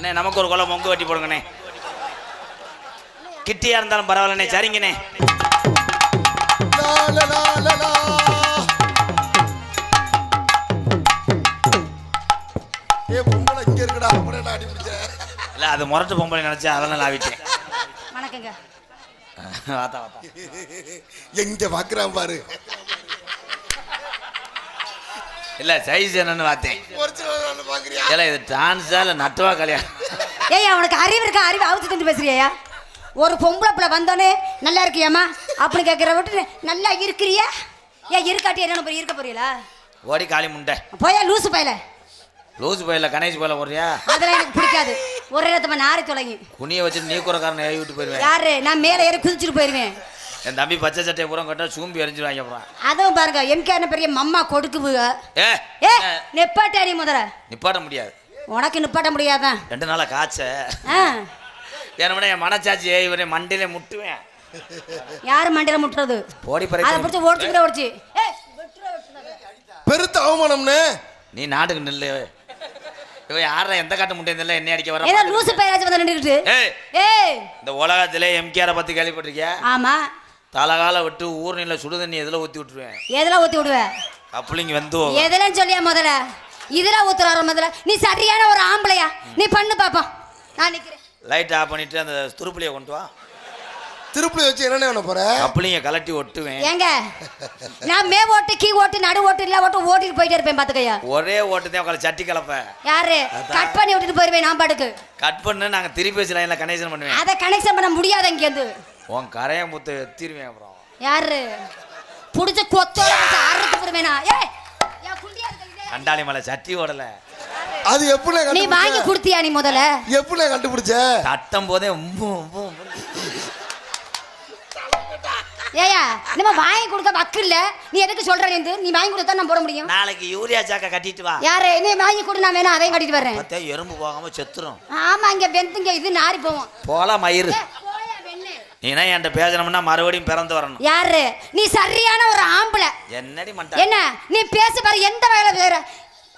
அண்ணே நமக்கு ஒரு குளம் மொங்கு வெட்டி போடுங்கண்ணே. கிட்டியா இருந்தாலும் பரவாயில்லண்ணே. சரிங்கண்ணே. இல்ல அது முரட்டு பொம்பளை நினைச்சா அதெல்லாம் லாவிட்டேன். வணக்கங்க. வாத்தா வாத்தா எங்க பாக்குறான் பாரு. இல்ல சைஸ் என்னன்னு பார்த்தேன். இல்ல இது டான்ஸா இல்ல நட்டுவா கல்யாணம்? ஏய் அவனுக்கு அறிவு இருக்கா? அறிவு அவுத்து தந்து பேசுறியா? ஒரு பொம்பளை பிள்ளை வந்தோடனே நல்லா இருக்கியாமா அப்படின்னு கேட்குற விட்டு நல்லா இருக்கிறியா? ஏன் இருக்காட்டி என்ன இருக்க போறீங்களா? ஓடி காலி முண்டை போயா லூசு பையல. லூசு பையில கணேஷ் பையில போறியா? அதெல்லாம் எனக்கு பிடிக்காது. ஒரே இடத்துல நாரி தொலைங்கி குனிய வச்சுட்டு நீ கூறக்காரன் ஏறி விட்டு போயிருவேன். யாரு? நான் மேலே ஏறி குதிச்சுட்டு போயிருவேன். என் தம்பி பச்சை சட்டையை பூரா கட்டா சூம்பி எரிஞ்சிருவாங்க அப்புறம். அதுவும் பாருங்க எம்கே பெரிய மம்மா கொடுக்குவுக. ஏ நிப்பாட்ட நீ முதல்ல. நிப்பாட்ட முடியாது. உனக்கு நிப்பாட்ட முடியாதான்? 2 நாளா காய்ச்ச வேணும்னா என் மனச்சாச்சி இவரே மண்டையில முட்டுவேன். யாரு மண்டையில முட்டுறது? போடி பறி அதை பிடிச்சி ஓடிச்சுக்கிற ஓடிச்சு பெருத்த அவமானம்னு. நீ நாட்டுக்கு நில்லு. இவ யாரா எந்த காட்டு முட்டை இல்ல என்ன அடிக்க வர? ஏதோ லூசு பையராஜ் வந்து நின்னுக்கிட்டு. ஏய் இந்த உலகத்திலே எம்கேஆரை பத்தி கேள்விப்பட்டிருக்கியா? ஆமா. தலகால விட்டு ஊர்நில சுடு தண்ணி எதுல ஊத்தி விட்டுருவேன். எதுல ஊத்தி விடுவேன்? கப்ளிங் வந்து எதுலன்னு சொல்லியா முதல்ல? இதுல ஊத்துறாரு முதல்ல. நீ சரியான ஒரு ஆம்பளையா? நீ பண்ணு பாப்போம். நான் நிக்கிறேன். லைட் ஆஃப் பண்ணிட்டு அந்த துருப்புளியை கொண்டு வா. திருப்புளி வச்சு என்ன பண்ண போற? கப்ளிங்க கலட்டி ஒட்டுவேன். ஏங்க நான் மே ஓட்டு கீ ஓட்டு நடு ஓட்டு இல்ல ஓட்டு ஓட்டிட்டு போயிட்டே இருப்பேன் பாத்துக்கையா. ஒரே ஓட்டு தான் உங்களை சட்டி கலப்ப. யாரு? கட் பண்ணி விட்டுட்டு போயிருவேன் நான் பாட்டுக்கு. கட் பண்ணு நாங்க திருப்பி வச்சு லைன்ல கனெக்ஷன் பண்ணுவேன். அத கனெக்ஷன் பண்ண முடியாது இங்க வந்து. உன் கரைய முத்து எத்திருவேன் அப்புறம். யாரு? புடிச்ச கொத்தோட வச்சு அறுத்து போடுவேனா? ஏய் யா குண்டியா இருக்கீங்க. கண்டாலி மலை சட்டி ஓடல. அது எப்படி நீ வாங்கி குடுத்தியா நீ முதல்ல? எப்படி கண்டுபிடிச்ச? தட்டம் போதே ஏயா நம்ம வாங்கி கொடுக்க வக்கு இல்ல. நீ எதுக்கு சொல்ற? நீ வாங்கி கொடுத்தா நான் போட முடியும். நாளைக்கு யூரியா சாக்க கட்டிட்டு வா. யாரு? நீ வாங்கி கொடு நான் வேணா அதையும் கட்டிட்டு வரேன். பத்தே எறும்பு போகாம செத்துரும். ஆமா இங்க வெந்துங்க இது நாரி போவோம். போலாம் மயிறு. போயா வெண்ணே. நீனா என்கிட்ட பேசணும்னா மறுபடியும் பிறந்து வரணும். யாரு? நீ சரியான ஒரு ஆம்பளை. என்னடி மண்டா? என்ன நீ பேசி பாரு எந்த வகையில பேர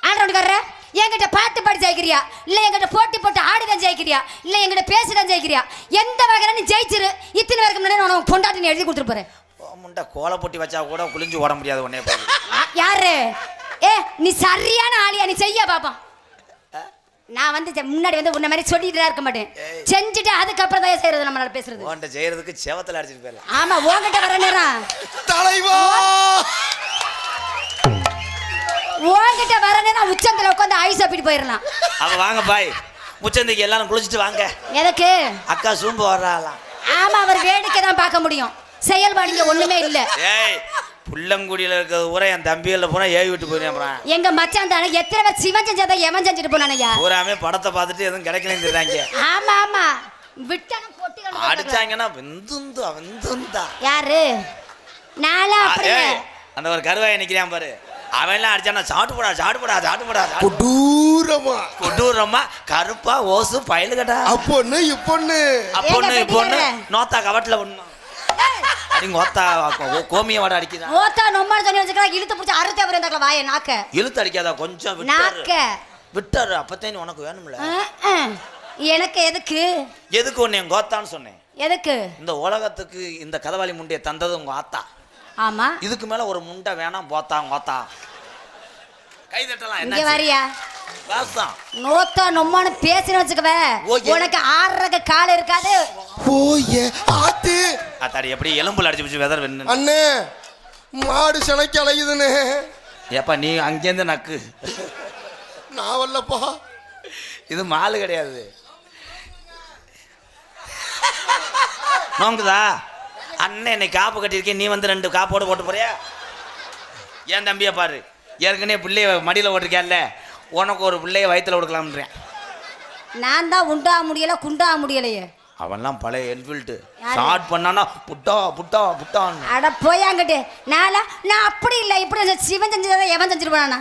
ஆண்டவனுக்காரற என்கிட்ட பாட்டு பாடி ஜெயிக்கிறியா இல்ல என்கிட்ட போட்டி போட்டு ஆடிதான் ஜெயிக்கிறியா இல்ல என்கிட்ட பேசிதான் ஜெயிக்கிறியா? எந்த வகையில நீ ஜெயிச்சிரு. இத்தனை பேருக்கு முன்னாடி உனக்கு பொண்டாட்டி நீ எழுதி கொடுத்துட்டு போறேன். முண்டை கோலை போட்டி வச்சா கூட குளிஞ்சு ஓட முடியாது உடனே போய். யாரு? ஏ நீ சரியான ஆளியா? நீ செய்ய பாப்பா. நான் வந்து முன்னாடி வந்து உன்ன மாதிரி சொல்லிட்டு இருக்க மாட்டேன். செஞ்சுட்டு அதுக்கப்புறம் தான் செய்யறது. நம்மளால பேசுறது உன்கிட்ட செய்யறதுக்கு செவத்துல அடிச்சிட்டு போயிடலாம். ஆமா உன்கிட்ட வர நேரம் தலைவா உன்கிட்ட வர நேரம் உச்சந்தில உட்காந்து ஐஸ் அப்படி போயிடலாம். அவ வாங்க பாய் உச்சந்திக்கு எல்லாரும் குளிச்சுட்டு வாங்க. எதுக்கு? அக்கா சூம்பு வர்றாளாம். ஆமா அவர் வேடிக்கை தான் பார்க்க முடியும். செயல்பாடுங்க ஒண்ணுமே இல்ல. ஏய் புள்ளங்குடியில இருக்கிறது பூரா என் தம்பியில பூரா ஏவி விட்டு போயிருந்தேன். அப்புறம் எங்க மச்சான் தானே எத்தனை பேர் சிவன் செஞ்சதை எவன் செஞ்சுட்டு போனானயா? பூராமே படத்தை பார்த்துட்டு எதுவும் கிடைக்கலன்னு தெரியாங்க. ஆமா ஆமா விட்டனும் போட்டி அடிச்சாங்கன்னா வெந்துந்தா வெந்துந்தா. யாரு? நாளா அப்படியே அந்த ஒரு கருவாயை நிக்கிறான் பாரு. அவன் எல்லாம் அடிச்சானா சாட்டு போடா சாட்டு போடா சாட்டு போடா கொடூரமா கொடூரமா கருப்பா ஓசு பயலு கட்டா. அப்பொண்ணு இப்பொண்ணு அப்பொண்ணு இப்பொண்ணு நோத்தா கவட்டில் ஒண்ணு அடிங்க ஓத்தா கோமிய வாட அடிக்குதா? ஓத்தா நொம்மான்னு சொல்லி வச்சுக்கலாம். இழுத்து பிடிச்சி அறுத்து அவர் இருந்தாங்களா வாயை நாக்க இழுத்து அடிக்காதா கொஞ்சம் நாக்க விட்டாரு. அப்பத்தே உனக்கு வேணும்ல. எனக்கு எதுக்கு? எதுக்கு ஒன்னு என் கோத்தான்னு சொன்னேன். எதுக்கு? இந்த உலகத்துக்கு இந்த கதவாளி முண்டைய தந்தது உங்க ஆத்தா. ஆமா இதுக்கு மேல ஒரு முண்டை வேணாம். போத்தா கோத்தா கை தட்டலாம். இங்க வரியா? வாஸ்தான் நோத்தா நொம்மான்னு பேசின வச்சுக்கவே உனக்கு ஆறக கால் இருக்காது. போயே ஆத்து அத்தாடி எப்படி எலும்புல அடிச்சு பிடிச்சி வெதர் வெண்ணு. அண்ணே மாடு சனைக்கு அலையுதுன்னு. ஏப்பா நீ அங்கேருந்து நக்கு. நான் வரலப்பா. இது மாலு கிடையாது. நோங்குதா? அண்ணன் என்னை காப்பு கட்டியிருக்கேன். நீ வந்து 2 காப்போடு போட்டு போறியா? என் தம்பியை பாரு. ஏற்கனவே பிள்ளைய மடியில் ஓட்டிருக்கேன்ல உனக்கு ஒரு பிள்ளைய வயிற்றுல கொடுக்கலாம்ன்றேன். நான் தான் உண்டா முடியல குண்டா முடியலையே. அவன்லாம் பழைய என்ஃபீல்டு ஸ்டார்ட் பண்ணானா புட்டா புட்டா புட்டான்னு. அட போயாங்கிட்டு நான் அப்படி இல்லை இப்படி சிவன் செஞ்சதை எவன் செஞ்சிருப்பானா?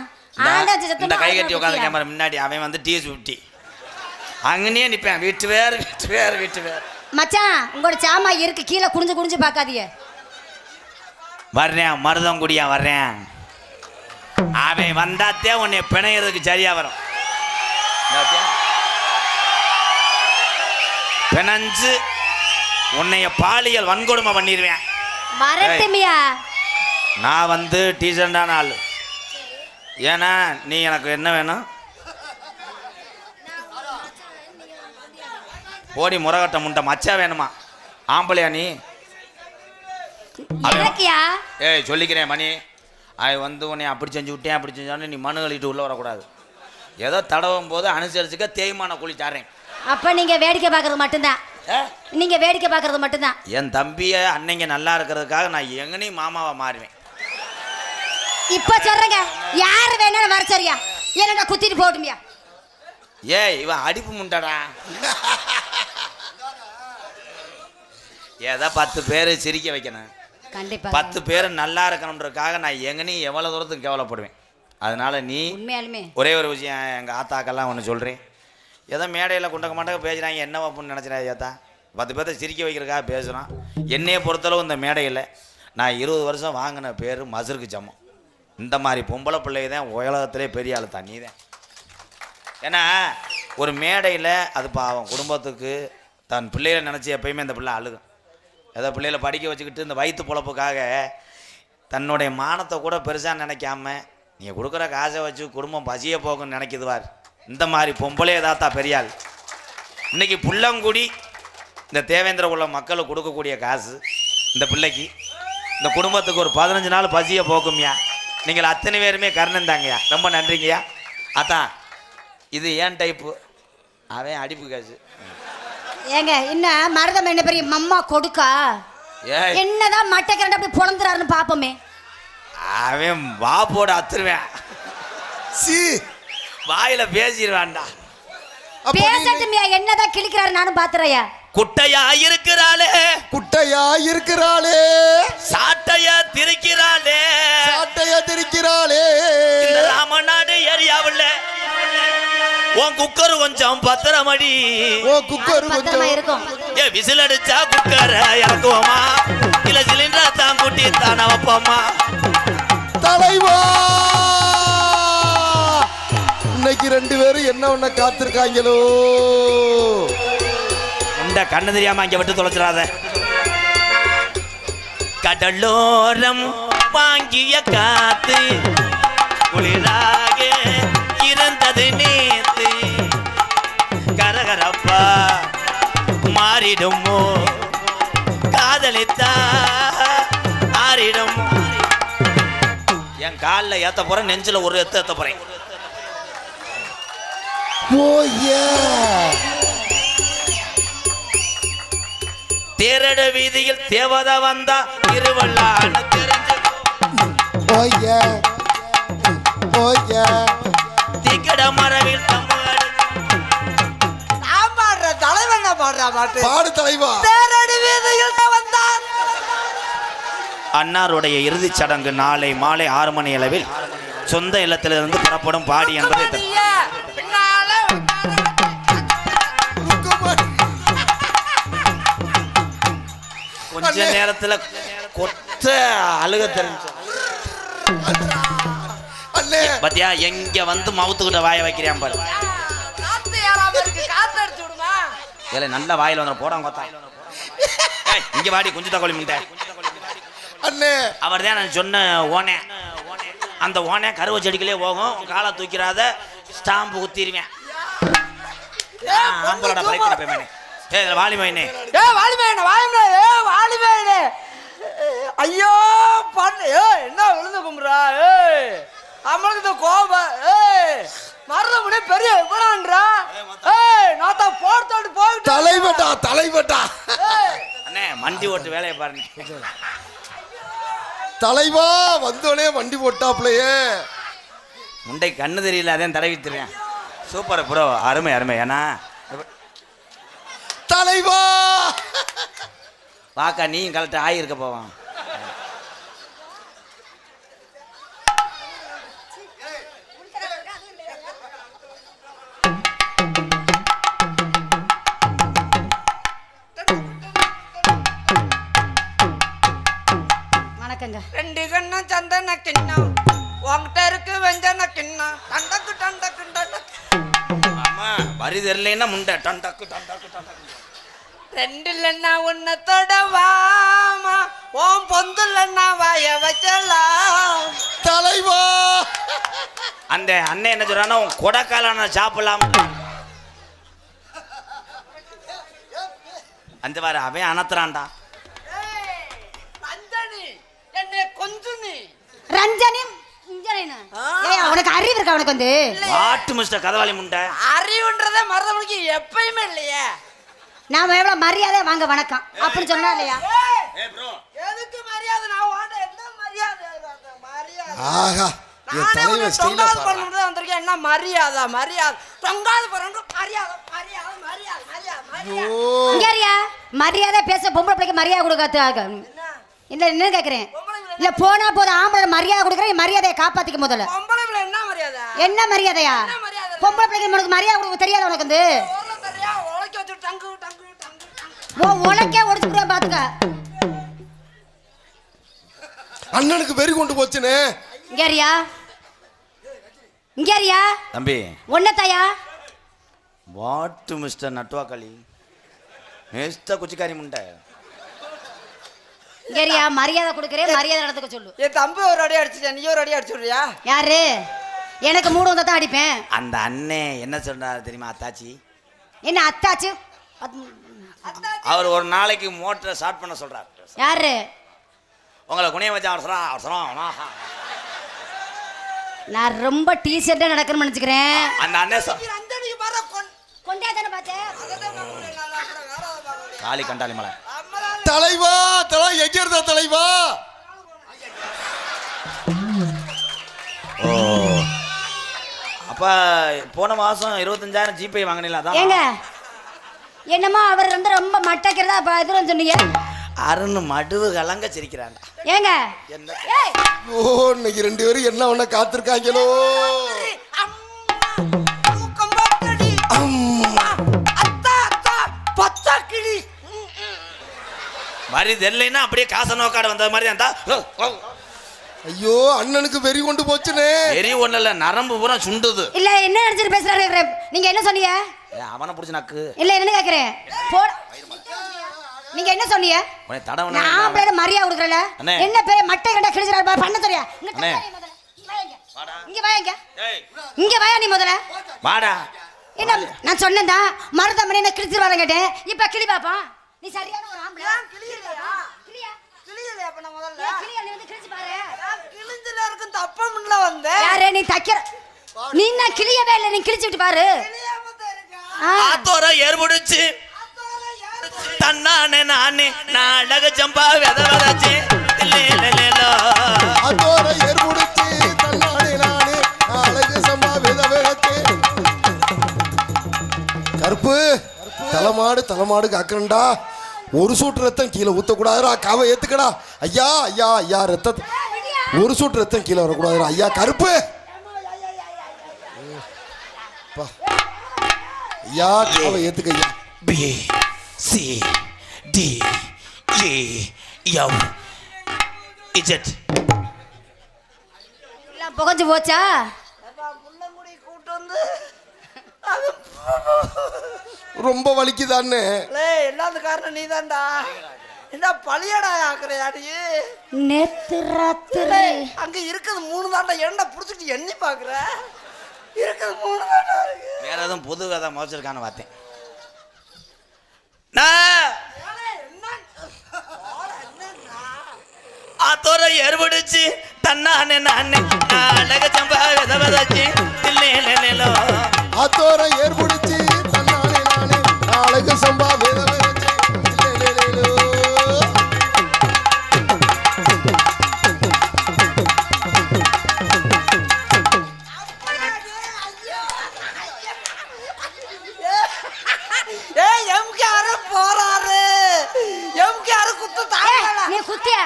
இந்த கை கட்டி உட்காந்து கேமரா முன்னாடி அவன் வந்து டிஎஸ்50 அங்கனே நிற்பேன். வீட்டு வேறு வீட்டு வேறு வீட்டு வேறு. மச்சான் உங்களோட சாமா இருக்கு கீழே குனிஞ்சு குனிஞ்சு பார்க்காதீங்க. வர்றேன் மருதங்குடியா வர்றேன். அவன் வந்தாத்தே உன்னை பிணையறதுக்கு சரியா வரும். பிணைஞ்சு உன்னைய பாலியல் வன்கொடுமை பண்ணிடுவேன். வரட்டுமியா? நான் வந்து டீச்சர்டான ஆள். ஏன்னா நீ எனக்கு என்ன வேணும்? ஓடி முறகட்ட முண்டை மச்சா வேணுமா? ஆம்பளையா நீ? ஏய் சொல்லிக்கிறேன் மணி, அது வந்து உன்னை அப்படி செஞ்சு விட்டேன் அப்படி செஞ்சாலும் நீ மனு கழிட்டு உள்ளே வரக்கூடாது. ஏதோ தடவும் போது அனுசரிச்சுக்க தேய்மான கூலி தரேன். அப்ப நீங்க வேடிக்கை பார்க்கறது மட்டும்தான். நீங்க வேடிக்கை பார்க்கறது மட்டும்தான். என் தம்பிய அன்னைங்க நல்லா இருக்கிறதுக்காக நான் எங்கனையும் மாமாவா மாறுவேன். இப்ப சொல்றேங்க, யாரு வேணாலும் வர சரியா? என்னடா குத்திட்டு போடுமியா? ஏய் இவன் அடிப்பு முண்டடா. ஏதோ 10 பேர் சிரிக்க வைக்கணும். கண்டிப்பா 10 பேர் நல்லா இருக்கணுன்றதுக்காக நான் எங்கனையும் எவ்வளவு தூரத்துக்கு கேவலப்படுவேன். அதனால நீ உண்மையாலுமே ஒரே ஒரு விஷயம் எங்கள் ஆத்தாக்கெல்லாம் ஒன்று சொல்கிறேன். ஏதோ மேடையில் குண்டக்க மாட்டக்க பேசுகிறாங்க, என்ன வைப்புன்னு நினச்சிடா ஏத்தா. 10 பேர்த்த சிரிக்க வைக்கிறதுக்காக பேசுகிறான். என்னையை பொறுத்தளவு இந்த மேடையில் நான் 20 வருஷம் வாங்கின பேர் மசருக்கு சமம். இந்த மாதிரி பொம்பளை பிள்ளை தான் உலகத்திலே பெரிய ஆள் தான். நீ தான். ஏன்னா ஒரு மேடையில் அது அவன் குடும்பத்துக்கு தன் பிள்ளைகளை நினச்சி எப்பயுமே இந்த பிள்ளை அழுகும். ஏதோ பிள்ளைகளை படிக்க வச்சுக்கிட்டு இந்த வயிற்று பொழப்புக்காக தன்னுடைய மானத்தை கூட பெருசாக நினைக்காம நீங்கள் கொடுக்குற காசை வச்சு குடும்பம் பசிய போகுன்னு நினைக்குதுவார். இந்த மாதிரி பொம்பளை ஏதாத்தா பெரியாள். இன்றைக்கி புள்ளங்குடி இந்த தேவேந்திர உள்ள மக்களுக்கு கொடுக்கக்கூடிய காசு இந்த பிள்ளைக்கு இந்த குடும்பத்துக்கு ஒரு 15 நாள் பசிய போக்கும்யா. நீங்கள் அத்தனை பேருமே கருணம் தாங்கய்யா. ரொம்ப நன்றிங்கய்யா. அதான் இது ஏன் டைப்பு அவன் அடிப்பு காசு. ஏங்க இன்னும் மருதம் என்ன பெரிய மம்மா கொடுக்கா என்னதான் மட்டை கரண்ட் அப்படி பொழந்துறாருன்னு பாப்போமே. அவன் வா போட அத்துருவேன். வாயில பேசிடுவான்டா. பேசட்டுமியா? என்னதான் கிழிக்கிறாரு நானும் பாத்துறையா. குட்டையா இருக்கிறாளே குட்டையா இருக்கிறாளே சாட்டைய திரிக்கிறாளே சாட்டைய திரிக்கிறாளே இந்த ராமநாடு ஏரியாவுல உன் குக்கர் கொஞ்சம் பத்திரமடி. ஓ குக்கர் பத்திரமா இருக்கும். ஏ விசில் அடிச்சா குக்கர் இறக்குவோமா இல்ல சிலிண்டர் தான் கூட்டி தானே வைப்போமா? தலைவா இன்னைக்கு 2 பேரும் என்ன ஒண்ண காத்திருக்காங்களோ. இந்த கண்ணு தெரியாம இங்க விட்டு தொலைச்சிடாத. கடலோரம் வாங்கிய காத்து குளிராக இருந்தது நேத்து கரகரப்பா மாறிடுமோ காதலித்தா ஆறிடும். என் காலில் ஏத்த போறேன், நெஞ்சில ஒரு ஏத்த போறேன். தேரட வீதியில் தேவதை வந்தா திருவள்ளான தெரிஞ்சு திக்கட மரவில் தலைவன் பாடுறா பாட்டு பாடு தலைவா. தேரடி வீதியில் வந்தான். அன்னாருடைய இறுதிச் சடங்கு நாளை மாலை 6 மணி அளவில் சொந்த இல்லத்திலிருந்து புறப்படும் பாடி என்பது கொஞ்ச நேரத்துல கொத்த அழுக தெரிஞ்சு பத்தியா எங்க வந்து மவுத்துக்கிட்ட வாய வைக்கிறேன் பாரு. ஏல நல்ல வாயில வந்து போடாம கொத்தா. இங்க வாடி குஞ்சு தக்கோலி முண்டை. அவர் தான் நான் சொன்ன ஓனே. அந்த ஓனே கருவ செடிகளே போகும். காலை தூக்கிறாத ஸ்டாம்பு குத்திடுவேன். ஆம்பளோட பைக்கிற பேமனே. வாலிமைனே ஐயோ பண்ணு என்ன விழுந்து கும்புறா. நம்மளுக்கு கோபம் மருதமுனே பெரிய விபரம்ன்றா. நான் தான் போட்டு போயிட்டு தலைவட்டா தலைவட்டா அண்ணே மண்டி ஓட்டு வேலையை பாருங்க. தலைவா வந்தோடனே வண்டி போட்டாப்லையே. முண்டை கண்ணு தெரியல அதான் தடவித்துருவேன். சூப்பர் ப்ரோ, அருமை அருமை. ஏன்னா தலைவா வாக்கா நீயும் கலெக்டர் ஆகியிருக்க போவான். வணக்கங்க. 2 கண்ணா சந்தன கிண்ணம் உங்ககிட்ட இருக்கு வெஞ்சன கிண்ணம் டண்டக்கு டண்டக்கு டண்டக்கு. ஆமா வரி தெரியலன்னா முண்டை டண்டக்கு டண்டக்கு டண்டக்கு. ரெண்டுலன்னா உன்னத்தோட வாமா ஓம் பொந்துலன்னா வாய வைக்கலாம் தலைவா. அந்த அண்ணன் என்ன சொல்றான்னா உன் கொடைக்காலான சாப்பிடலாம் அந்த வார அவன் அனத்துறான்டா. ரஞ்சனி என்னை கொஞ்சுனி ரஞ்சனி உனக்கு அறிவு இருக்கா? உனக்கு வந்து வாட்டு மிஸ்டர் கதவாளி முண்டை. அறிவுன்றதே மருதமணிக்கு எப்பயுமே இல்லையே. நாம எவ்வளவு மரியாதை வாங்க வணக்கம் அப்படின்னு சொன்னா இல்லையா? எதுக்கு மரியாதை? நான் வாண்ட என்ன மரியாதை? மரியாதை ஆஹா, என் தலைவன் ஸ்டைலா பண்ணி வந்திருக்கேன். என்ன மரியாதை? மரியாதை தொங்காது போறேன். மரியாதை மரியாதை மரியாதை மரியாதை இங்கறியா மரியாதை பேச பொம்பளை பிள்ளைக்கு மரியாதை கொடுக்காத இல்ல என்ன கேக்குறேன்? இல்ல போனா போதும் ஆம்பளை மரியாதை கொடுக்குறேன். மரியாதையை காப்பாத்திக்க முதல்ல. பொம்பளை பிள்ளை என்ன மரியாதை? என்ன மரியாதையா? பொம்பளை பிள்ளைக்கு உனக்கு மரியாதை கொடுக்க தெரியாது உனக்கு வந்து உனக்கே ஒடிச்சு பாத்துக்க. அண்ணனுக்கு வெறி கொண்டு போச்சுனே. இங்கறியா இங்கறியா தம்பி ஒன்னத்தாயா வாட்டு மிஸ்டர் நட்டுவாக்காளி மிஸ்டர் குச்சிக்காரி முண்டை. இங்கறியா மரியாதை கொடுக்குறேன். மரியாதை நடந்துக்க சொல்லு. என் தம்பி ஒரு அடி அடிச்சுட்டேன். நீ ஒரு அடி அடிச்சுடுறியா? யாரு? எனக்கு மூடு வந்தா தான் அடிப்பேன். அந்த அண்ணன் என்ன சொன்னார் தெரியுமா? அத்தாச்சி என்ன அத்தாச்சு? அவர் ஒரு நாளைக்கு மோட்டரை ஸ்டார்ட் பண்ண சொல்றாரு. யாரு? உங்களை குனிய வச்சு அவர் சொல்றான். நான் ரொம்ப டீஷர்ட்டா நடக்கணும்னு நினைச்சுக்கிறேன். அந்த அண்ணன் கொண்டே தானே பார்த்தேன். காளி கண்டாளி மலை. தலைவா தலை எங்க இருந்தா தலைவா? ஓ அப்ப போன மாசம் 25,000 ஜிபே வாங்கினீங்களா? அதான் ஏங்க என்னமோ அவர் வந்து ரொம்ப மட்டக்கிறதா எதுவும் சொன்னீங்க. அருண் மடுவு கலங்க சிரிக்கிறாங்க. ஏங்க என்ன? ஏய் ஓ இன்னைக்கு ரெண்டு பேரும் என்ன ஒண்ண காத்திருக்காங்களோ. மாதிரி தெரியலைன்னா அப்படியே காச நோக்காடு வந்த மாதிரி இருந்தா. ஐயோ அண்ணனுக்கு வெறி கொண்டு போச்சுனே. வெறி ஒண்ணு இல்ல, நரம்பு பூரா சுண்டுது. இல்ல என்ன நினைச்சிட்டு பேசுறாரு? நீங்க என்ன சொன்னீங்க? அவனை பிடிச்ச நக்கு இல்ல என்ன கேக்குறேன்? நீங்க என்ன சொன்னீங்க? நான் பேர மரியாதை கொடுக்கறல. என்ன பேர மட்டை கண்ட கிழிச்சறாரு பண்ண தெரியா? இங்க வாங்க. இங்க வாயா நீ முதல்ல. வாடா. என்ன நான் சொன்னேன்டா மருதமணி என்ன கிழிச்சிட்டு வரேன் கேட்டேன். இப்ப கிளி பாப்பா. நீ சரியான ஒரு ஆம்பளை. கிளியலையா? கிளியலையா அப்ப நான் முதல்ல? கிளியா நீ வந்து கிழிச்சு பாரு. நான் கிழிஞ்சல இருக்கும் தப்பம்ல வந்தே. யாரே நீ தக்கற? நீ என்ன கிளியவே இல்ல, நீ கிழிச்சிட்டு பாரு. கிளியாம இருக்கா? ஆத்தோர ஏர்புடிச்சு தன்னானே நானே நாடக ஜம்பா வெதவதச்சு லேலேலோ. ஆத்தோர ஏர்புடிச்சு தன்னானே நானே நாடக ஜம்பா வெதவதச்சு. கருப்பு தலைமாடு காக்கறண்டா. ஒரு சூட்டு ரத்தம் கீழே ஊத்தக்கூடாதுடா. காவை ஏத்துக்கடா. ஐயா ஐயா ஐயா ரத்தம் ஒரு சூட்டு ரத்தம் கீழே வரக்கூடாதுடா. ஐயா கருப்பு ஐயா காவை ஏத்துக்க ஐயா. B C D A F Z எல்லாம் புகஞ்சு போச்சா? முள்ளங்குடி கூட்டு வந்து ரொம்ப வலிக்குதான்னு. எல்லாத்துக்கு காரணம் நீதான்டா. என்ன பழியடா ஆக்குறியாடி? நேத்து ராத்திரி அங்க இருக்குது 3 தாண்டா. என்ன புடிச்சிட்டு எண்ணி பாக்குற? இருக்குது 3 தாண்டா இருக்கு. வேற எதுவும் புது கதை மோச்சிருக்கான்னு பார்த்தேன். ஆத்தோர ஏர்புடிச்சு தன்னானே நானே நாடக ஜம்பா வெதவதச்சு லேலேலோ. ஆத்தோர ஏர்புடிச்சு தன்னானே நானே நாடக ஜம்பா வெதவதச்சு லேலேலோ. எம்கேஆர் போறாரு. எம்கேஆர் குத்து தாங்கல. நீ குத்தியா?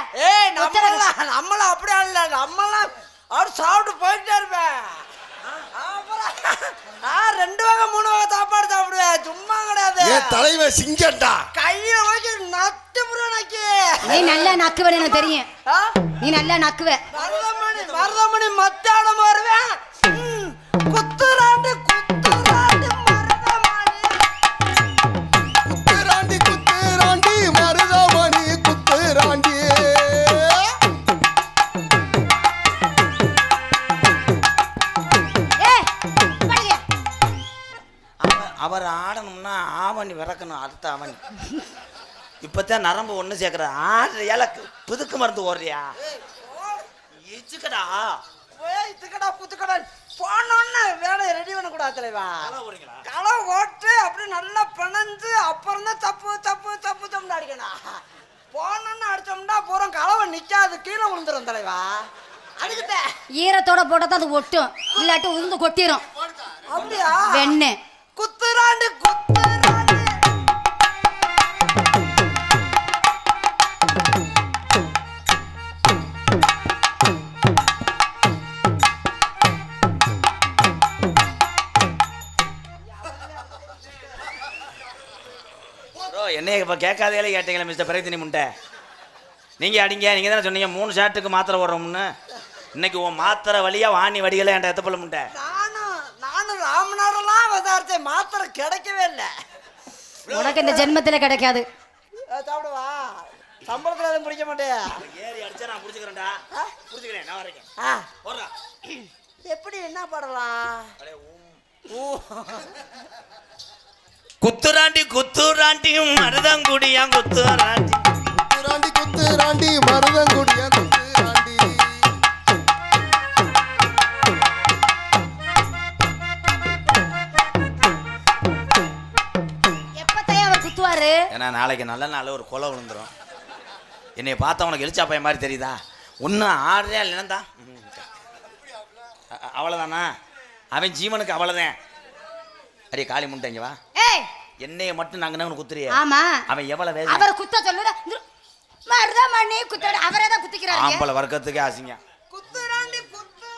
நம்மள அப்படியே இல்ல. நம்மலாம் அவர் சாப்பிட்டு போயிட்டே இருப்பேன். நான் 2 வகை 3 வகை சாப்பாடு சாப்பிடுவேன். சும்மா கிடையாது. ஏன் தலைவன் சிங்கம்டா. கையில வச்சு நட்டு புறனக்கு. நீ நல்லா நக்குவ எனக்கு தெரியும். நீ நல்லா நக்குவ. மருதமணி மத்தியானம் வருவேன். குத்துராண்டு மருதமணி. குத்துராண்டி குத்து பறக்கணும் அடுத்த அவன் இப்பதான் நரம்பு ஒண்ணு சேர்க்கற ஆறு ஏல புதுக்கு மருந்து ஓடுறியா இச்சுக்கடா இத்துக்கடா புத்துக்கடா போனோன்னு வேலையை ரெடி பண்ணக்கூடாது தலைவா. களை ஓட்டு அப்படி நல்லா பிணைஞ்சு அப்புறம் தான் தப்பு தப்பு தப்பு தப்புன்னு அடிக்கணும். போனோன்னு அடிச்சோம்னா பூரம் களவை நிக்காது கீழே விழுந்துரும் தலைவா. அதுக்கிட்ட ஈரத்தோட போட்டா தான் அது ஒட்டும், இல்லாட்டி உருந்து கொட்டிரும். அப்படியா வெண்ணு குத்துராண்டு குத்துராண்டு என்னைய இப்போ கேட்காதே கேட்டீங்களா மிஸ்டர் பிரயத்தினி முண்டை? நீங்கள் அடிங்க, நீங்கள் தானே சொன்னீங்க 3 ஷாட்டுக்கு மாத்திரை ஓடுறோம்னு. இன்னைக்கு உன் மாத்திரை வழியாக வாணி வடிகளை என்கிட்ட எத்தப்பல முண்டை. நானும் ராமநாதெல்லாம் விசாரிச்சேன், மாத்திரை கிடைக்கவே இல்லை. உனக்கு இந்த ஜென்மத்தில் கிடைக்காது. சாப்பிடுவா சம்பளத்தில் எதுவும் பிடிக்க மாட்டேயா? ஏறி அடிச்சா நான் பிடிச்சிக்கிறேன்டா. பிடிச்சிக்கிறேன் நான் வரேன். போடுறா எப்படி என்ன பாடலாம்? குத்துராண்டி குத்துராண்டியும் மருதங்குடியா குத்துராண்டி குத்துராண்டி குத்துராண்டி மருதங்குடியா குத்துராண்டி. எப்பத்தையும் அவர் குத்துவாரு. ஏன்னா நாளைக்கு நல்ல நாள் ஒரு கொலை விழுந்துரும். என்னை பார்த்தா உனக்கு எழுச்சா பையன் மாதிரி தெரியுதா? ஒன்றும் ஆடுறே இல்லைன்னா அவ்வளோதானா? அவன் ஜீவனுக்கு அவ்வளோதான். அடி காளி முட்டைங்க வா. என்னைய மட்டும் நாங்க குத்துறிய. ஆமா அவன் எவ்வளவு வேலை அவரை குத்த சொல்லுற மருதமணி குத்த அவரே தான் குத்திக்கிறாரு. ஆம்பளை வர்க்கத்துக்கே ஆசிங்க. குத்துராண்டி குத்து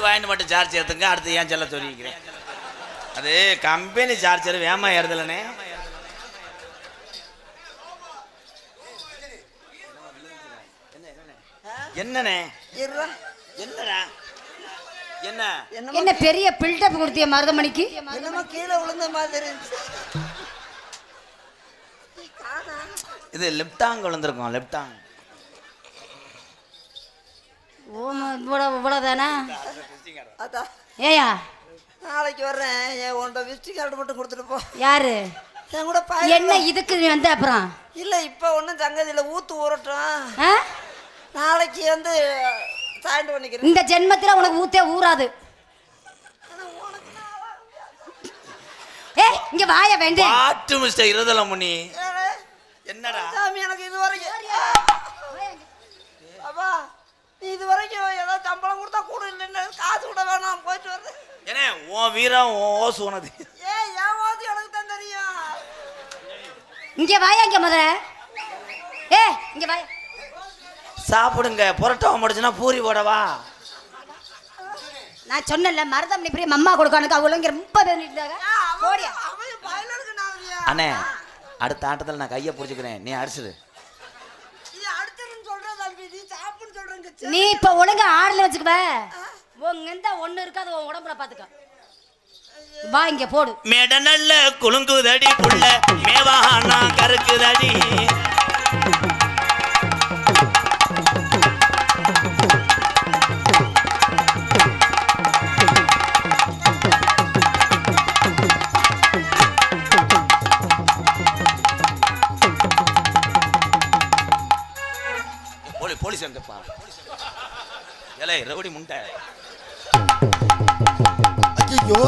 வாங்கிட்டு மட்டும் சார்ஜ் ஏற்றுங்க. அடுத்து ஏன் சொல்ல சொல்லிக்கிறேன், அது கம்பெனி சார்ஜர் வேமா ஏறுதலனே. என்னண்ணே என்னடா என்ன என்ன பெரிய பில்டப் கொடுத்திய மருதமணிக்கு? என்னமோ கீழே விழுந்த மாதிரி இது லெப்டாங் விழுந்திருக்கும். லெப்டாங் இவ்வளவுதானா? அதான் ஏயா நாளைக்கு வர்றேன், என் உன்ட்ட விசிட்டிங் கார்டு மட்டும் கொடுத்துட்டு போ. யாரு என் கூட என்ன இதுக்கு வந்து அப்புறம் இல்லை இப்போ ஒன்றும் சங்கதியில் ஊற்று ஊறட்டும். நாளைக்கு வந்து சாய்ந்து பண்ணிக்கிறேன். இந்த ஜென்மத்தில் உனக்கு ஊத்தே ஊறாது. ஏ இங்க வாய வேண்டாம். பாட்டு மிஸ்டர் இருதல முனி என்னடா சாமி எனக்கு இது வரைக்கும் அப்பா நீ இது வரைக்கும் ஏதாவது சம்பளம் கொடுத்தா கூட இல்லைன்னு காசு கூட வேணாம் போயிட்டு வருது. ஏன்னா உன் வீரம் ஓசு உனது. ஏன் ஓசு எனக்கு தான் தெரியும். இங்க வாயா இங்க முதல்ல. ஏ இங்க வாயா. சாப்பிடுங்க. புரோட்டா முடிச்சுன்னா பூரி போடவா? நான் சொன்னேன்ல மருதமணி பிரிய மம்மா கொடுக்கானுக்கு அவங்க இங்க ரொம்ப பேசிட்டாங்க. போடியா அண்ணே, அடுத்த ஆட்டத்தில் நான் கையை பிடிச்சிக்கிறேன், நீ அடிச்சிடு. நீ இப்ப ஒழுங்கா ஆடல வச்சுக்குவ. உங்க எந்த ஒண்ணு இருக்காது உன் உடம்புல பாத்துக்க. வா இங்க போடு. மேட நல்ல குலுங்குதடி புள்ள மேவானா கருக்குதடி. போலீஸ் எங்கப்பா? ஏலே ரவுடி முண்டை. ஐயோ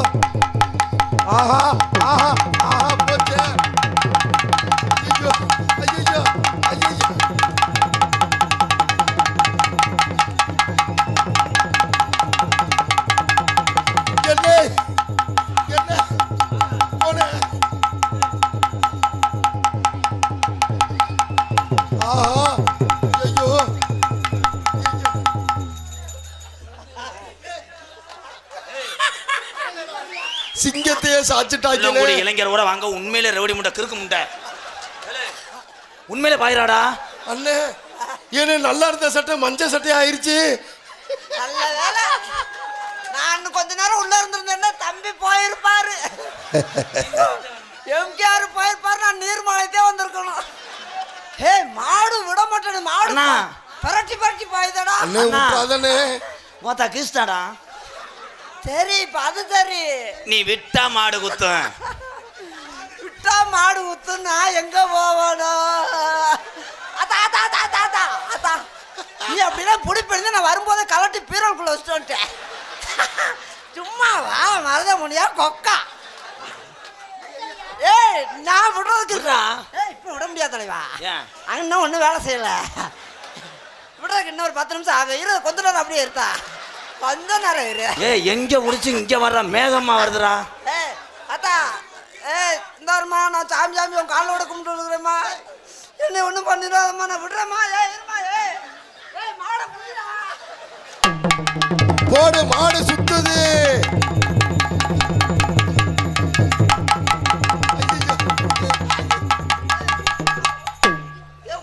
ஆஹா ஆஹா ஆஹா போச்சே. ஐயோ ஐயோ ஐயோ என்ன என்ன போனே. ஆஹா ஐயோ சிங்கத்தையே சாச்சிட்டாங்க. இளைஞர் கூட வாங்க. உண்மையிலே ரவுடி முண்டை கிறுக்கு முண்டை. உண்மையிலே பாயிராடா அண்ணே. ஏன்னு நல்லா இருந்த சட்டை மஞ்சள் சட்டை ஆயிருச்சு. நல்ல வேலை இன்னும் கொஞ்ச நேரம் உள்ள இருந்திருந்தேன்னா தம்பி போயிருப்பாரு. எம்கேஆர் போயிருப்பாரு. நான் நீர்மலைத்தே வந்திருக்கணும். ஹே மாடு விட மாட்டேன். மாடு பரட்டி பரட்டி போயுதடா. மொத்த கிறிஸ்டாடா. சரி இப்ப அது சரி. நீ விட்டா மாடு குத்தும். விட்டா மாடு குத்துன்னா எங்க போவானோ? அத்தா அத்தா அத்தா அத்தா அத்தா நீ அப்படிலாம் பிடிப்பிருந்து நான் வரும்போது கலட்டி பீரோல்குள்ள வச்சுட்டு வந்துட்டேன். சும்மா வா மருத முடியா கொக்கா. ஏய் நான் விடுறதுக்குறா. இப்ப விட முடியாது தலைவா. அங்க ஒன்றும் வேலை செய்யல. விடுறதுக்கு இன்னொரு 10 நிமிஷம் ஆகும். இரு கொஞ்ச நேரம் அப்படியே இருந்தா கொஞ்ச நேரம் இரு. எங்க முடிச்சு இங்க வர்ற மேகமா வருதுடா. அத்தா இந்த வருமா நான் சாமி சாமி உன் காலோட கும்பிட்டு விடுறேம்மா. என்னை ஒன்றும் பண்ணிடாதம்மா. நான் விடுறேம்மா. இருமா. மாடை புடிடா. போடு மாடு சுத்துது.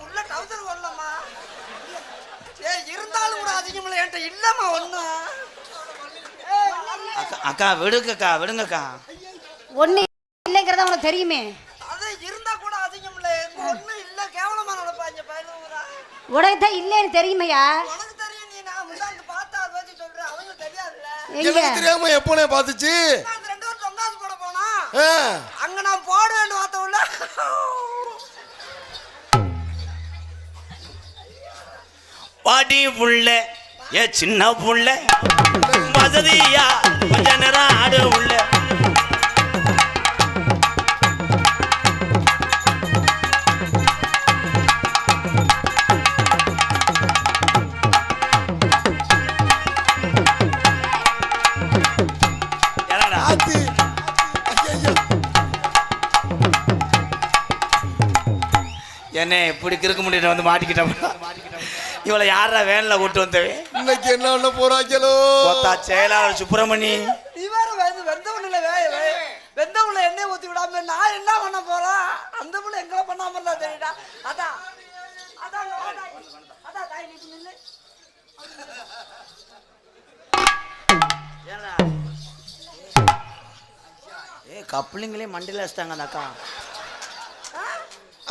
உள்ள டவுசர் வரலம்மா. இருந்தாலும் கூட அதிகம் இல்லை என்கிட்ட இல்லம்மா ஒண்ணு. அக்கா விடுங்கக்கா விடுங்கக்கா. ஒண்ணு இல்லைங்கிறத உனக்கு தெரியுமே. அது இருந்தா கூட அதிகம் இல்லை. ஒண்ணு இல்ல கேவலமா நடப்பாங்க பயிலுறா. உனக்குதான் இல்லைன்னு தெரியுமையா? உனக்கு தெரியும். நீ நான் முன்னாடி பார்த்தா அதை வச்சு சொல்றேன். அவங்க தெரியாதுல்ல. எனக்கு தெரியாம எப்போனே பாத்துச்சு. 2 வருஷம் தொங்காசு போட போனா அங்க நான் போட வேண்டும் வார்த்தை உள்ள. பாடி புள்ள சின்ன புள்ள வசதியா கொஞ்ச நேரம் ஆடு உள்ள. என்ன இப்படி கிறுக்க முடியும் வந்து மாட்டிக்கிட்டோம். இவளை யாரா வேன்ல கூட்டு வந்தவே? இன்னைக்கு என்ன பண்ண போறாங்களோ? செயலாளர் சுப்பிரமணி. நீ வேற வெந்த உள்ள எண்ணெய் ஊத்தி விடாம நான் என்ன பண்ண போறேன்? அந்த புள்ள எங்களை பண்ணாம இருந்தா தெரியுடா. அதான் தாய் நீ நில்லு. கப்ளிங்களே மண்டில வச்சிட்டாங்க அந்த அக்கா.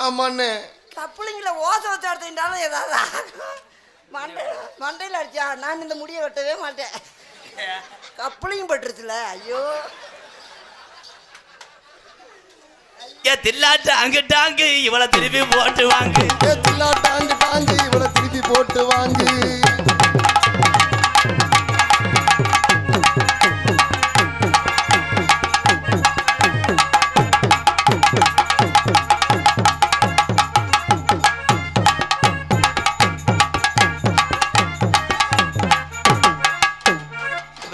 ஆமாண்ணே. கப்ளிங்கில் ஓசை வச்சு எடுத்துட்டாலும் ஏதாவது மண்டையில் அடிச்சா நான் இந்த முடியை வெட்டவே மாட்டேன். கப்ளிங் பட்டுருச்சுல. ஐயோ தில்லாட்டு அங்கிட்டாங்க இவளை திருப்பி போட்டு வாங்கு. தில்லாட்டு அங்கிட்டாங்க இவளை திருப்பி போட்டு வாங்கு.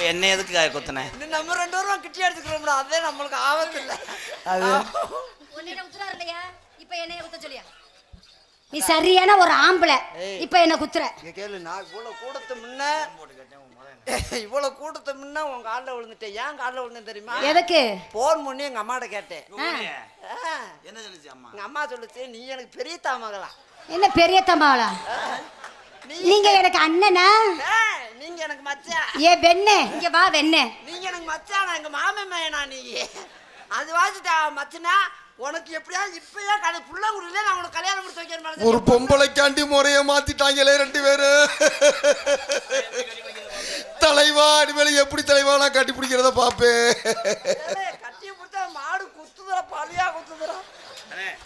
என்ன எதுக்கு குத்தனை? நம்ம 2 பேரும் கிட்டி எடுத்துக்கிறோம்டா. அதே நம்மளுக்கு ஆபத்து இல்லை. அது நீ சரியான ஒரு ஆம்பளை. இப்ப என்ன குத்துற? கேளு. நான் இவ்வளவு கூட்டத்தை முன்ன உன் காலில் விழுந்துட்டேன். ஏன் காலில் விழுந்தேன் தெரியுமா? எதுக்கு? போன் பண்ணி எங்க அம்மாட்ட கேட்டேன். என்ன சொல்லுச்சு அம்மா? எங்க அம்மா சொல்லுச்சு நீ எனக்கு பெரிய தாமகளா. என்ன பெரிய தம்பாவளா? நீங்க எனக்கு அண்ணனா? நீங்க எனக்கு மச்சான். வெண்ணே இங்க வா வெண்ணே. நீங்க எனக்கு மச்சான். எங்க மாமன் மேனா நீ. அது வாசிட்டா மச்சனா உனக்கு எப்படியா இப்பயே கடை புள்ளங்குடியில நான் உனக்கு கல்யாணம் முடிச்சு வைக்கிறேன். ஒரு பொம்பளைக்காண்டி முறைய மாத்திட்டாங்களே 2 பேரும். தலைவா இனிமேல எப்படி தலைவா நான் கட்டி பிடிக்கிறத பாப்பேன். கட்டி பிடிச்சா மாடு குத்துதுற பழியா குத்துதுற.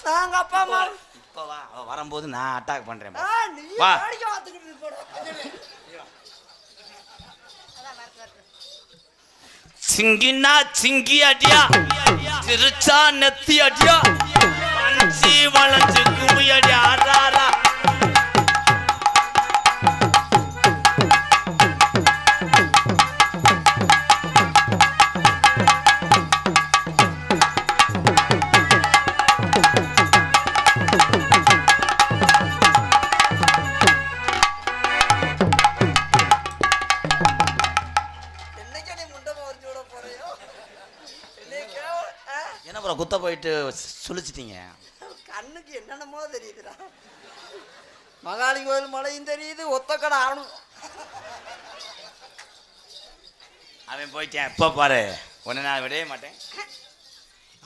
நாங்க அப்பா அம்மா வரும்போது நான் அட்டாக் பண்றேன். வா. சிங்கினா சிங்கி அடியா திருச்சா நெத்தி அடியா வளைஞ்சி வளைஞ்சு கும்பி அடி ஆறாரா. குத்த போயிட்டு சுழிச்சிட்டீங்க. கண்ணுக்கு என்னென்னமோ தெரியுதுடா. மகாளி கோயில் மலையும் தெரியுது. ஒத்தக்கடை ஆணும். அவன் போயிட்டேன். இப்போ பாரு உன்னை நான் விடவே மாட்டேன்.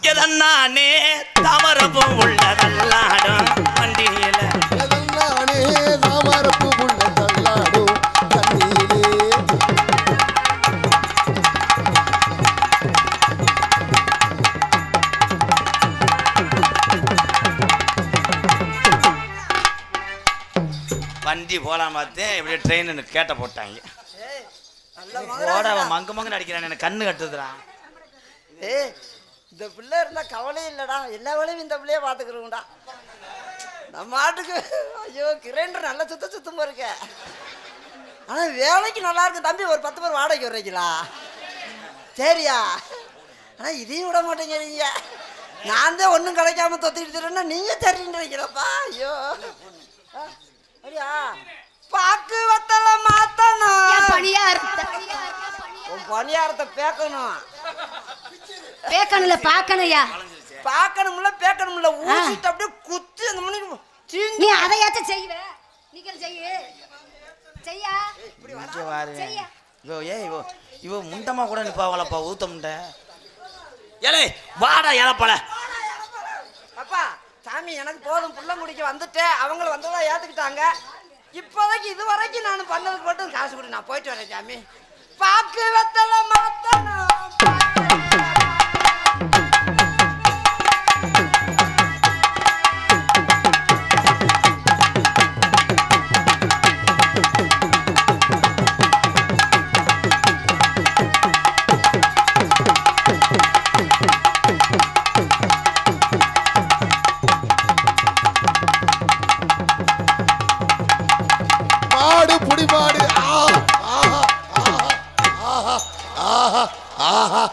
எதன்னானே தாமரப்பும் உள்ளதல்லாடும் வண்டியில எதன்னானே தாமரப்பு உள்ளதல்லாடும் தண்ணீரே. வண்டி போலாம் பார்த்தேன். இப்படி ட்ரெயின் கேட்ட போட்டாங்க. ஏய் நல்ல போட மகராஜா. மங்கு மங்குன்னு அடிக்கிறான். எனக்கு கண்ணு கட்டுதுறான். ஏய் இந்த பிள்ளை இருந்தா கவலையே இல்லடா, எல்லா வேலையும் இந்த பிள்ளையே பாத்துக்கிறோம்டா. நம்ம ஆட்டுக்கு ஐயோ கிரைண்டர் நல்லா சுத்தம் இருக்க. ஆனா வேலைக்கு நல்லா இருக்கு தம்பி. ஒரு 10 பேர் வாடகைக்கு வர்றீங்களா? சரியா? ஆனா இதையும் விட மாட்டேங்கிறீங்க. நான் தான் ஒன்றும் கிடைக்காம தொத்திட்டு தரேன்னா நீங்க தெரிஞ்சுக்கிறப்பா. ஐயோ அப்படியா? பாக்கு வத்தல மாத்தணும். உன் பணியாரத்தை பேக்கணும். பேக்கணும்ல பாக்கணும்யா. பார்க்கணும்ல பேக்கணும்ல ஊசிட்டு அப்படியே குத்தி அந்த மணி நீ அதையாச்சும் செய்வே. நீங்க செய்யா இங்கே வாரு. இவோ இவோ முண்டமா கூட நிப்பாவலப்பா. ஊத்த முண்டை ஏலே வாடா இலப்பல. அப்பா சாமி எனக்கு போதும் புள்ள முடிக்க வந்துட்டேன். அவங்கள வந்ததா ஏத்துக்கிட்டாங்க. இப்போதைக்கு இது வரைக்கும் நான் பண்ணதுக்கு மட்டும் காசு கொடு. நான் போயிட்டு வரேன் சாமி. பாக்கு வெத்தல மாத்தணும். மாடு புடி மாடு. ஆஹா ஆஹா ஆஹா ஆஹா ஆஹா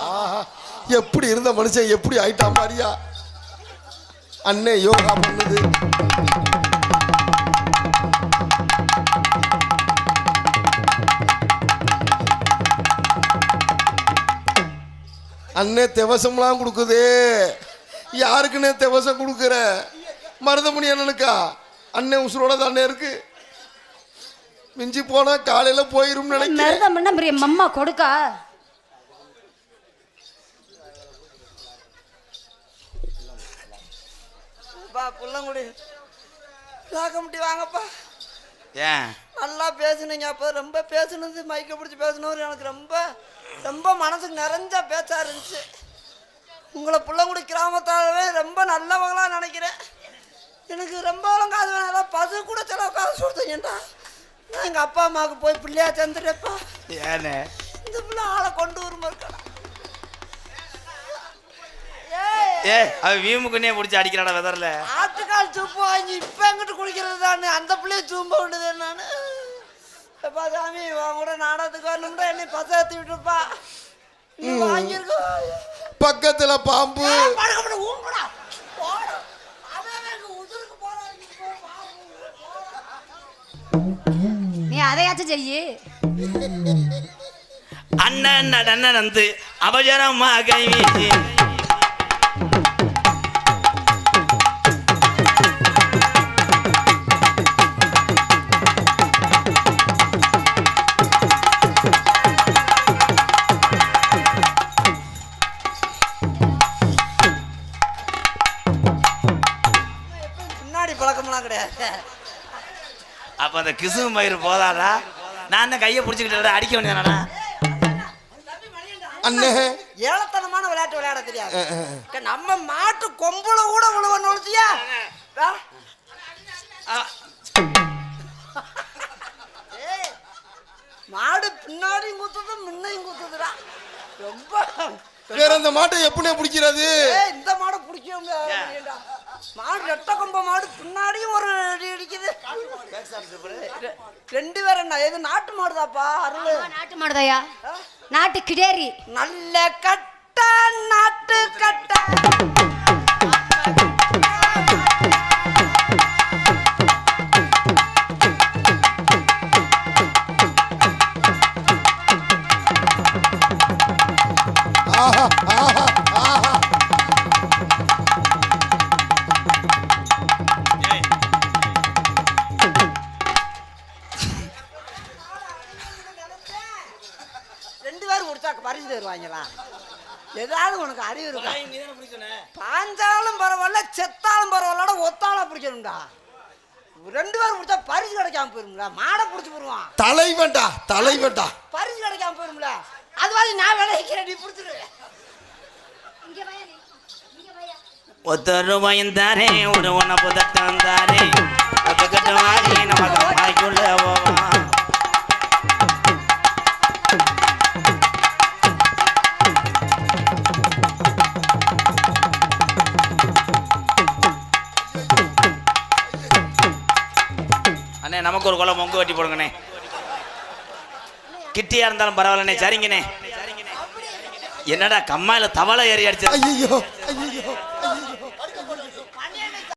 ஆஹா. எப்படி இருந்த மனுஷன் எப்படி ஆயிட்டான் பாரியா. அண்ணே யோகா பண்ணுது. அண்ணே தெவசம்லாம் கொடுக்குது. யாருக்குன்னே தெவசம் கொடுக்குற? மருதமணி அண்ணனுக்கா? அண்ணே உசுரோட தானே இருக்கு. மிஞ்சி போனா காலையில போயிரும் நினைக்கிறேன். மருதம் பண்ண பெரிய மம்மா கொடுக்கா. புள்ளங்குடி கமிட்டி வாங்கப்பா. ஏன் நல்லா பேசுனீங்க. அப்போ ரொம்ப பேசுனது மைக்க பிடிச்சி பேசினவர் எனக்கு ரொம்ப ரொம்ப மனசுக்கு நிறைஞ்ச பேச்சா இருந்துச்சு. உங்களை புள்ளங்குடி கிராமத்தாலவே ரொம்ப நல்லவங்களா நினைக்கிறேன். எனக்கு ரொம்ப காசு வேணாம். பசு கூட செலவு காசு கொடுத்தீங்கடா. நான் எங்கள் அப்பா அம்மாவுக்கு போய் பிள்ளையா சேர்ந்துட்டேப்பா. ஏன்னு இந்த பிள்ளை ஆளை கொண்டு வருமா இருக்கா? ஏ அவ வீமுக்குன்னே பிடிச்சி அடிக்கிறாடா வெதர்ல. ஆட்டுக்கால் சூப்பு வாங்கி இப்போ எங்கிட்ட குடிக்கிறது தானே. அந்த பிள்ளைய சூம்ப விடுது நான். எப்பா சாமி உன் கூட நாடகத்துக்கு வரணும்டா. என்னை பச ஏற்றி விட்டுருப்பா. வாங்கியிருக்கோம். பக்கத்துல பாம்பு. நீ அதையாச்சும் செய்யு. அண்ணன் அண்ணன் வந்து அவசரமா கை வீசி பின்னாடி பழக்கம்லாம் கிடையாது. அப்ப அந்த கிசும மயிறு போதாடா. நான் தான் கையை பிடிச்சிக்கிட்டு அடிக்க வேண்டியதானடா. அண்ணே ஏளத்தனமான விளையாட்டு விளையாட தெரியாது. நம்ம மாட்டு கொம்புல கூட விழுவ நொழிச்சியா? மாடு பின்னாடியும் குத்துது முன்னையும் குத்துதுடா. ரொம்ப வேற இந்த மாட்டை எப்படியே பிடிக்கிறது? இந்த மாடை பிடிக்க முடியாது. மாடு ரெட்ட கொம்ப மாடு பின்னாடியும் ஒரு அடி அடிக்குது. 2 பேர் என்ன? எது நாட்டு மாடுதாப்பா? அருள் நாட்டு மாடுதாயா? நாட்டு கிடேரி. நல்ல கட்ட நாட்டு கட்ட. ஆஹா ஆஹா ஆஹா. தருவாங்களா? ஏதாவது உனக்கு அறிவு இருக்கா? பாஞ்சாலும் பரவாயில்ல, செத்தாலும் பரவாயில்ல, ஒத்தாளா பிடிக்கணும்டா. 2 பேரும் பிடிச்சா பரிசு கிடைக்காம போயிரும்ல. மாடை பிடிச்சி போடுவான் தலைவன்டா பரிசு கிடைக்காம போயிரும்ல. அது மாதிரி நான் விளைவிக்கிறேன், நீ பிடிச்சிருவேன். ₹1 தானே ஒரு ஒன்ன புதத்தான் தானே ஒத்துக்கிட்டு வாடி நமக்கு வாய்க்குள்ள போவான். அண்ணே நமக்கு ஒரு குளம் மொங்கு வெட்டி போடுங்கண்ணே. கிட்டியா இருந்தாலும் பரவாயில்லண்ணே. சரிங்கண்ணே. என்னடா கம்மாயில தவளை ஏறி அடிச்சா? ஐயோ